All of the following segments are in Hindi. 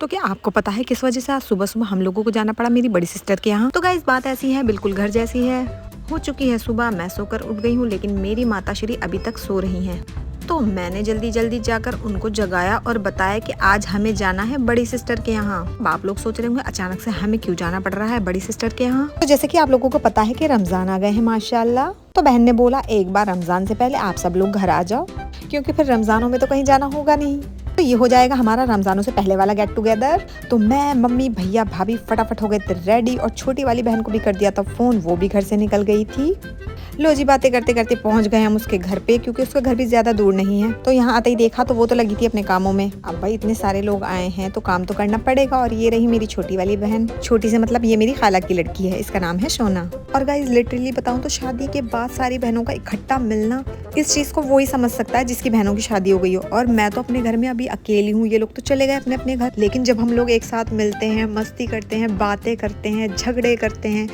तो क्या आपको पता है किस वजह से आज सुबह सुबह हम लोगों को जाना पड़ा मेरी बड़ी सिस्टर के यहाँ? तो गाइस बात ऐसी है, बिल्कुल घर जैसी है। हो चुकी है सुबह, मैं सोकर उठ गई हूँ, लेकिन मेरी माताश्री अभी तक सो रही हैं। तो मैंने जल्दी जल्दी जाकर उनको जगाया और बताया कि आज हमें जाना है बड़ी सिस्टर के यहाँ। अब आप लोग सोच रहे होंगे अचानक से हमें क्यों जाना पड़ रहा है बड़ी सिस्टर के यहाँ। तो जैसे कि आप लोगों को पता है कि रमजान आ गए हैं माशाल्लाह, तो बहन ने बोला एक बार रमजान से पहले आप सब लोग घर आ जाओ, क्योंकि फिर रमजानों में तो कहीं जाना होगा नहीं। तो ये हो जाएगा हमारा रमजानों से पहले वाला गेट टुगेदर। तो मैं, मम्मी, भैया, भाभी फटाफट हो गए थे रेडी और छोटी वाली बहन को भी कर दिया था फोन, वो भी घर से निकल गई थी। लो जी, बातें करते करते पहुंच गए हम उसके घर पे, क्योंकि उसका घर भी ज्यादा दूर नहीं है। तो यहाँ आते ही देखा तो वो तो लगी थी अपने कामों में। अब भाई इतने सारे लोग आए हैं तो काम तो करना पड़ेगा। और ये रही मेरी छोटी वाली बहन, छोटी से मतलब ये मेरी खाला की लड़की है, इसका नाम है सोना। और गाइस लिटरली बताऊं तो शादी के बाद सारी बहनों का इकट्ठा मिलना, इस चीज को वो ही समझ सकता है जिसकी बहनों की शादी हो गई हो। और मैं तो अपने घर में अभी अकेली हूँ, ये लोग तो चले गए अपने अपने घर। लेकिन जब हम लोग एक साथ मिलते हैं, मस्ती करते हैं, बातें करते हैं, झगड़े करते हैं,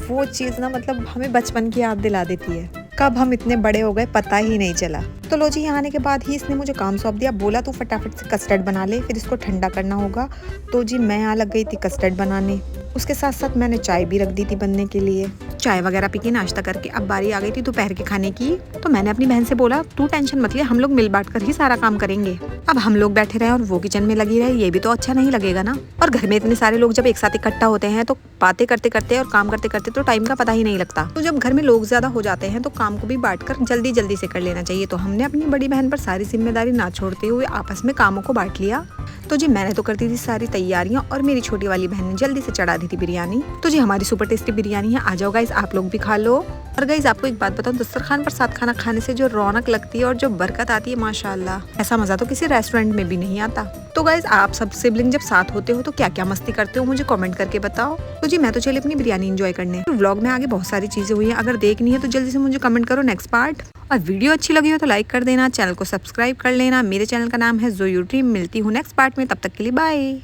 वो चीज़ ना मतलब हमें बचपन की याद दिला देती है। कब हम इतने बड़े हो गए पता ही नहीं चला। तो लो जी, यहाँ आने के बाद ही इसने मुझे काम सौंप दिया, बोला तू फटाफट से कस्टर्ड बना ले, फिर इसको ठंडा करना होगा। तो जी मैं यहाँ लग गई थी कस्टर्ड बनाने। उसके साथ साथ मैंने चाय भी रख दी थी बनने के लिए। चाय वगैरह पी के नाश्ता करके अब बारी आ गई थी दोपहर के खाने की। तो मैंने अपनी बहन से बोला तू टेंशन मत ले, हम लोग मिल बांट कर ही सारा काम करेंगे। अब हम लोग बैठे रहे और वो किचन में लगी रहे, ये भी तो अच्छा नहीं लगेगा ना। और घर में इतने सारे लोग जब एक साथ इकट्ठा होते हैं तो बातें करते करते और काम करते करते तो टाइम का पता ही नहीं लगता। तो जब घर में लोग ज्यादा हो जाते हैं तो काम को भी बांटकर जल्दी जल्दी से कर लेना चाहिए। तो हमने अपनी बड़ी बहन पर सारी जिम्मेदारी ना छोड़ते हुए आपस में कामों को बांट लिया। तो जी मैंने तो कर दी थी सारी तैयारियां और मेरी छोटी वाली बहन ने जल्दी से चढ़ा दी थी बिरयानी। तो जी हमारी सुपर टेस्टी बिरयानी है, आ जाओ गाइस आप लोग भी खा लो। और गाइस आपको एक बात बताऊं, दस्तरखान पर साथ खाना खाने से जो रौनक लगती है और जो बरकत आती है माशाल्लाह, ऐसा मजा तो किसी रेस्टोरेंट में भी नहीं आता। तो गाइस आप सब सिबलिंग जब साथ होते हो तो क्या क्या मस्ती करते हो मुझे कमेंट करके बताओ। तो जी मैं तो चली अपनी बिरयानी एंजॉय करने। तो व्लॉग में आगे बहुत सारी चीजें हुई हैं, अगर देखनी है तो जल्दी से मुझे कमेंट करो नेक्स्ट पार्ट। और वीडियो अच्छी लगी हो तो लाइक कर देना, चैनल को सब्सक्राइब कर लेना। मेरे चैनल का नाम है ज़ोयू ड्रीम। मिलती हूँ नेक्स्ट पार्ट में, तब तक के लिए बाय।